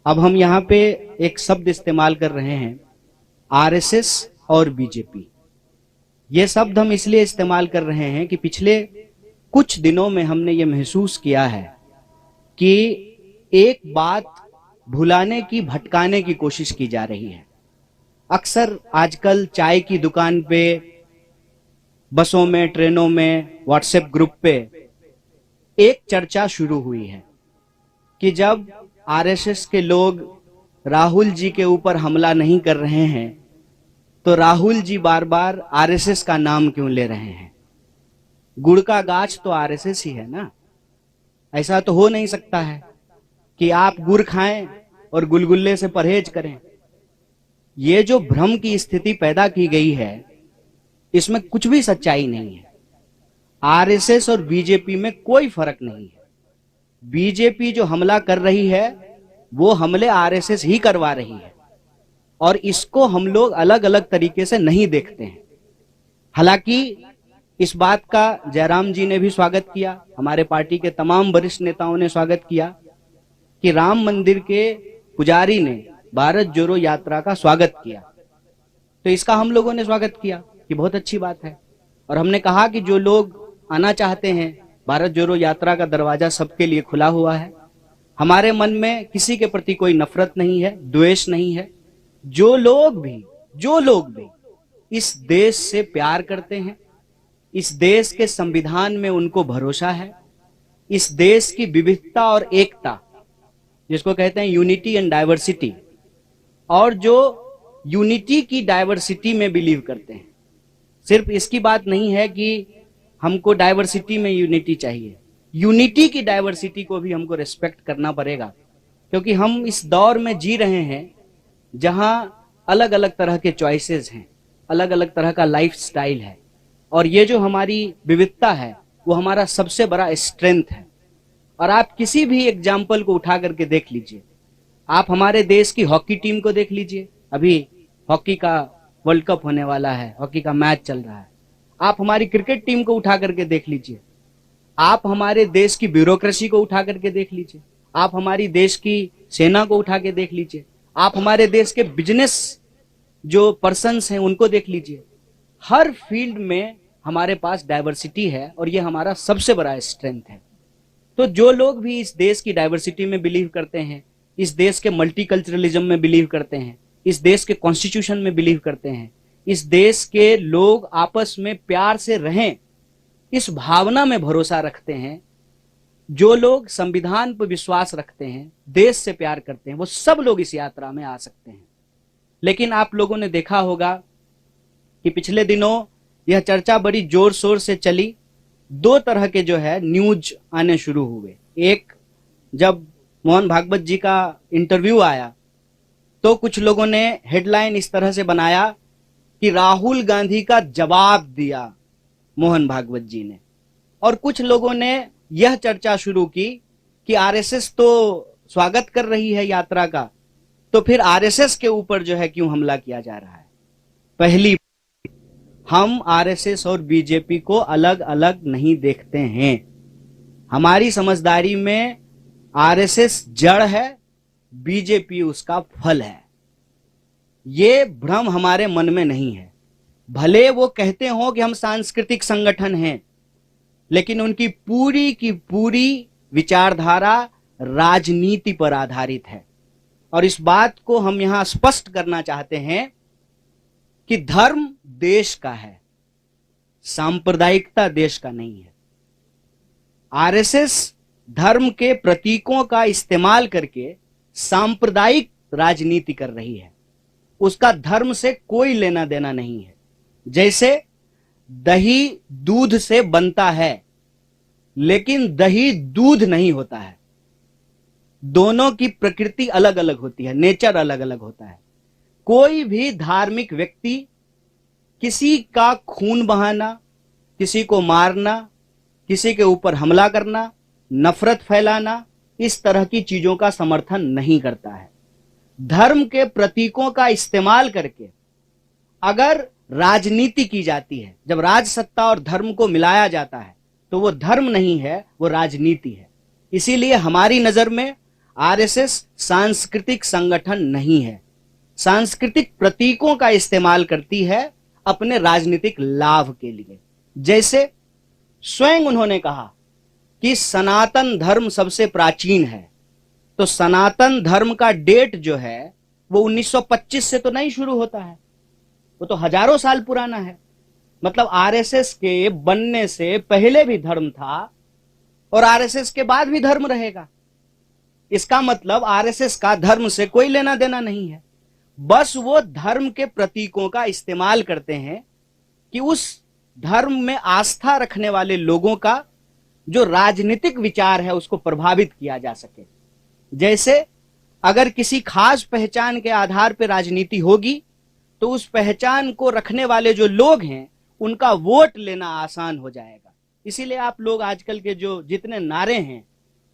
अब हम यहाँ पे एक शब्द इस्तेमाल कर रहे हैं, आरएसएस और बीजेपी। ये शब्द हम इसलिए इस्तेमाल कर रहे हैं कि पिछले कुछ दिनों में हमने ये महसूस किया है कि एक बात भुलाने की, भटकाने की कोशिश की जा रही है। अक्सर आजकल चाय की दुकान पे, बसों में, ट्रेनों में, व्हाट्सएप ग्रुप पे एक चर्चा शुरू हुई है कि जब आरएसएस के लोग राहुल जी के ऊपर हमला नहीं कर रहे हैं तो राहुल जी बार बार आरएसएस का नाम क्यों ले रहे हैं? गुड़ का गाछ तो आरएसएस ही है ना। ऐसा तो हो नहीं सकता है कि आप गुड़ खाएं और गुलगुल्ले से परहेज करें। ये जो भ्रम की स्थिति पैदा की गई है, इसमें कुछ भी सच्चाई नहीं है। आरएसएस और बीजेपी में कोई फर्क नहीं है। बीजेपी जो हमला कर रही है वो हमले आरएसएस ही करवा रही है, और इसको हम लोग अलग अलग तरीके से नहीं देखते हैं। हालांकि इस बात का जयराम जी ने भी स्वागत किया, हमारे पार्टी के तमाम वरिष्ठ नेताओं ने स्वागत किया कि राम मंदिर के पुजारी ने भारत जोड़ो यात्रा का स्वागत किया। तो इसका हम लोगों ने स्वागत किया कि बहुत अच्छी बात है, और हमने कहा कि जो लोग आना चाहते हैं, भारत जोड़ो यात्रा का दरवाजा सबके लिए खुला हुआ है। हमारे मन में किसी के प्रति कोई नफरत नहीं है, द्वेष नहीं है। जो लोग भी इस देश से प्यार करते हैं, इस देश के संविधान में उनको भरोसा है, इस देश की विविधता और एकता, जिसको कहते हैं यूनिटी एंड डाइवर्सिटी, और जो यूनिटी की डाइवर्सिटी में बिलीव करते हैं। सिर्फ इसकी बात नहीं है कि हमको डाइवर्सिटी में यूनिटी चाहिए, यूनिटी की डाइवर्सिटी को भी हमको रिस्पेक्ट करना पड़ेगा, क्योंकि हम इस दौर में जी रहे हैं जहां अलग अलग तरह के चॉइसेस हैं, अलग अलग तरह का लाइफ स्टाइल है, और ये जो हमारी विविधता है वो हमारा सबसे बड़ा स्ट्रेंथ है। और आप किसी भी एग्जाम्पल को उठा करके देख लीजिए। आप हमारे देश की हॉकी टीम को देख लीजिए, अभी हॉकी का वर्ल्ड कप होने वाला है, हॉकी का मैच चल रहा है। आप हमारी क्रिकेट टीम को उठा करके देख लीजिए, आप हमारे देश की ब्यूरोक्रेसी को उठा करके देख लीजिए, आप हमारी देश की सेना को उठा के देख लीजिए, आप हमारे देश के बिजनेस जो पर्सन्स हैं उनको देख लीजिए। हर फील्ड में हमारे पास डाइवर्सिटी है, और ये हमारा सबसे बड़ा स्ट्रेंथ है। तो जो लोग भी इस देश की डाइवर्सिटी में बिलीव करते हैं, इस देश के मल्टीकल्चरलिज्म में बिलीव करते हैं, इस देश के कॉन्स्टिट्यूशन में बिलीव करते हैं, इस देश के लोग आपस में प्यार से रहें, इस भावना में भरोसा रखते हैं, जो लोग संविधान पर विश्वास रखते हैं, देश से प्यार करते हैं, वो सब लोग इस यात्रा में आ सकते हैं। लेकिन आप लोगों ने देखा होगा कि पिछले दिनों यह चर्चा बड़ी जोर शोर से चली। दो तरह के जो है न्यूज आने शुरू हुए। एक, जब मोहन भागवत जी का इंटरव्यू आया तो कुछ लोगों ने हेडलाइन इस तरह से बनाया कि राहुल गांधी का जवाब दिया मोहन भागवत जी ने, और कुछ लोगों ने यह चर्चा शुरू की कि आरएसएस तो स्वागत कर रही है यात्रा का, तो फिर आरएसएस के ऊपर जो है क्यों हमला किया जा रहा है। पहली, हम आरएसएस और बीजेपी को अलग अलग नहीं देखते हैं। हमारी समझदारी में आरएसएस जड़ है, बीजेपी उसका फल है। ये भ्रम हमारे मन में नहीं है। भले वो कहते हो कि हम सांस्कृतिक संगठन हैं, लेकिन उनकी पूरी की पूरी विचारधारा राजनीति पर आधारित है। और इस बात को हम यहां स्पष्ट करना चाहते हैं कि धर्म देश का है, सांप्रदायिकता देश का नहीं है। आरएसएस धर्म के प्रतीकों का इस्तेमाल करके सांप्रदायिक राजनीति कर रही है, उसका धर्म से कोई लेना देना नहीं है। जैसे दही दूध से बनता है, लेकिन दही दूध नहीं होता है। दोनों की प्रकृति अलग अलग होती है, नेचर अलग अलग होता है। कोई भी धार्मिक व्यक्ति किसी का खून बहाना, किसी को मारना, किसी के ऊपर हमला करना, नफरत फैलाना, इस तरह की चीजों का समर्थन नहीं करता है। धर्म के प्रतीकों का इस्तेमाल करके अगर राजनीति की जाती है, जब राज सत्ता और धर्म को मिलाया जाता है, तो वो धर्म नहीं है, वो राजनीति है। इसीलिए हमारी नजर में आरएसएस सांस्कृतिक संगठन नहीं है। सांस्कृतिक प्रतीकों का इस्तेमाल करती है अपने राजनीतिक लाभ के लिए। जैसे स्वयं उन्होंने कहा कि सनातन धर्म सबसे प्राचीन है, तो सनातन धर्म का डेट जो है वो 1925 से तो नहीं शुरू होता है, वो तो हजारों साल पुराना है। मतलब आरएसएस के बनने से पहले भी धर्म था और आरएसएस के बाद भी धर्म रहेगा। इसका मतलब आरएसएस का धर्म से कोई लेना देना नहीं है। बस वो धर्म के प्रतीकों का इस्तेमाल करते हैं कि उस धर्म में आस्था रखने वाले लोगों का जो राजनीतिक विचार है उसको प्रभावित किया जा सके। जैसे अगर किसी खास पहचान के आधार पर राजनीति होगी तो उस पहचान को रखने वाले जो लोग हैं उनका वोट लेना आसान हो जाएगा। इसीलिए आप लोग आजकल के जो जितने नारे हैं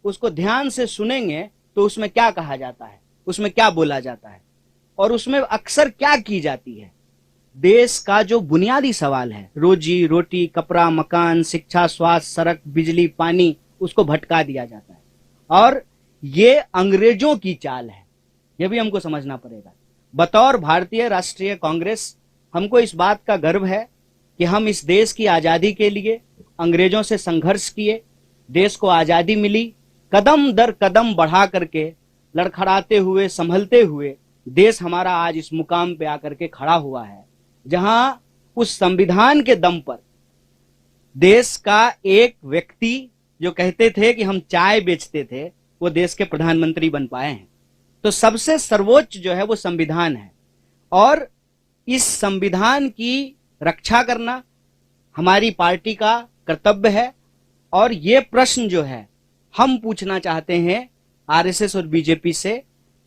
उसको ध्यान से सुनेंगे तो उसमें क्या कहा जाता है, उसमें क्या बोला जाता है और उसमें अक्सर क्या की जाती है। देश का जो बुनियादी सवाल है, रोजी रोटी, कपड़ा, मकान, शिक्षा, स्वास्थ्य, सड़क, बिजली, पानी, उसको भटका दिया जाता है। और ये अंग्रेजों की चाल है, यह भी हमको समझना पड़ेगा। बतौर भारतीय राष्ट्रीय कांग्रेस हमको इस बात का गर्व है कि हम इस देश की आजादी के लिए अंग्रेजों से संघर्ष किए, देश को आजादी मिली, कदम दर कदम बढ़ा करके लड़खड़ाते हुए, संभलते हुए देश हमारा आज इस मुकाम पे आकर के खड़ा हुआ है, जहां उस संविधान के दम पर देश का एक व्यक्ति जो कहते थे कि हम चाय बेचते थे, वो देश के प्रधानमंत्री बन पाए हैं। तो सबसे सर्वोच्च जो है वो संविधान है और इस संविधान की रक्षा करना हमारी पार्टी का कर्तव्य है। और ये प्रश्न जो है हम पूछना चाहते हैं आरएसएस और बीजेपी से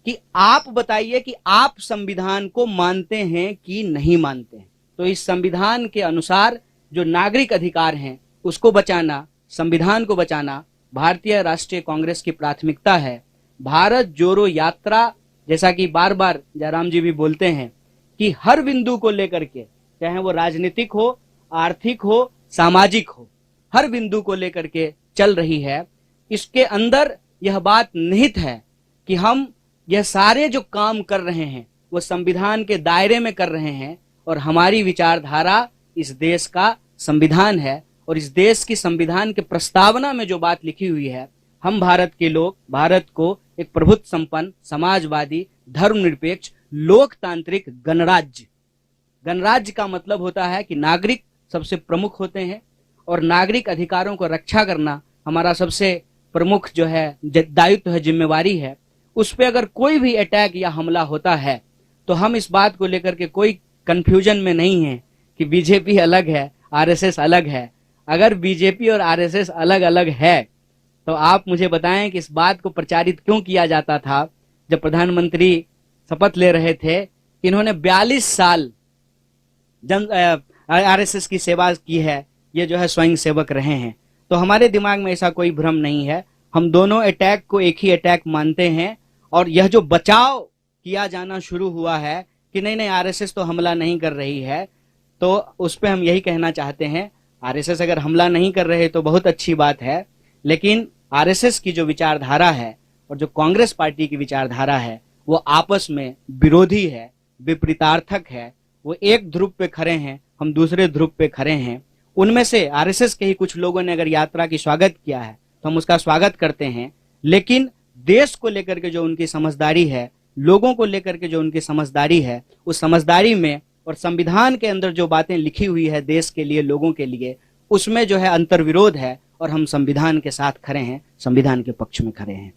कि आप बताइए कि आप संविधान को मानते हैं कि नहीं मानते हैं। तो इस संविधान के अनुसार जो नागरिक अधिकार हैं उसको बचाना, संविधान को बचाना भारतीय राष्ट्रीय कांग्रेस की प्राथमिकता है। भारत जोड़ो यात्रा, जैसा कि बार बार जयराम जी भी बोलते हैं कि हर बिंदु को लेकर के, चाहे वो राजनीतिक हो, आर्थिक हो, सामाजिक हो, हर बिंदु को लेकर के चल रही है। इसके अंदर यह बात निहित है कि हम यह सारे जो काम कर रहे हैं वो संविधान के दायरे में कर रहे हैं और हमारी विचारधारा इस देश का संविधान है। और इस देश की संविधान के प्रस्तावना में जो बात लिखी हुई है, हम भारत के लोग भारत को एक प्रभुत्व संपन्न, समाजवादी, धर्मनिरपेक्ष, लोकतांत्रिक गणराज्य, गणराज्य का मतलब होता है कि नागरिक सबसे प्रमुख होते हैं और नागरिक अधिकारों को रक्षा करना हमारा सबसे प्रमुख जो है दायित्व है, जिम्मेवारी है। उस पर अगर कोई भी अटैक या हमला होता है तो हम इस बात को लेकर के कोई कंफ्यूजन में नहीं है कि बीजेपी अलग है, आरएसएस अलग है। अगर बीजेपी और आरएसएस अलग अलग है तो आप मुझे बताएं कि इस बात को प्रचारित क्यों किया जाता था जब प्रधानमंत्री शपथ ले रहे थे कि इन्होंने 42 साल आरएसएस की सेवा की है, ये जो है स्वयं सेवक रहे हैं। तो हमारे दिमाग में ऐसा कोई भ्रम नहीं है, हम दोनों अटैक को एक ही अटैक मानते हैं। और यह जो बचाव किया जाना शुरू हुआ है कि नहीं आरएसएस तो हमला नहीं कर रही है, तो उस पर हम यही कहना चाहते हैं, आरएसएस अगर हमला नहीं कर रहे तो बहुत अच्छी बात है, लेकिन आरएसएस की जो विचारधारा है और जो कांग्रेस पार्टी की विचारधारा है वो आपस में विरोधी है, विपरीतार्थक है। वो एक ध्रुव पे खड़े हैं, हम दूसरे ध्रुव पे खड़े हैं। उनमें से आरएसएस के ही कुछ लोगों ने अगर यात्रा की स्वागत किया है तो हम उसका स्वागत करते हैं, लेकिन देश को लेकर के जो उनकी समझदारी है, लोगों को लेकर के जो उनकी समझदारी है, उस समझदारी में और संविधान के अंदर जो बातें लिखी हुई है देश के लिए, लोगों के लिए, उसमें जो है अंतर्विरोध है और हम संविधान के साथ खड़े हैं, संविधान के पक्ष में खड़े हैं।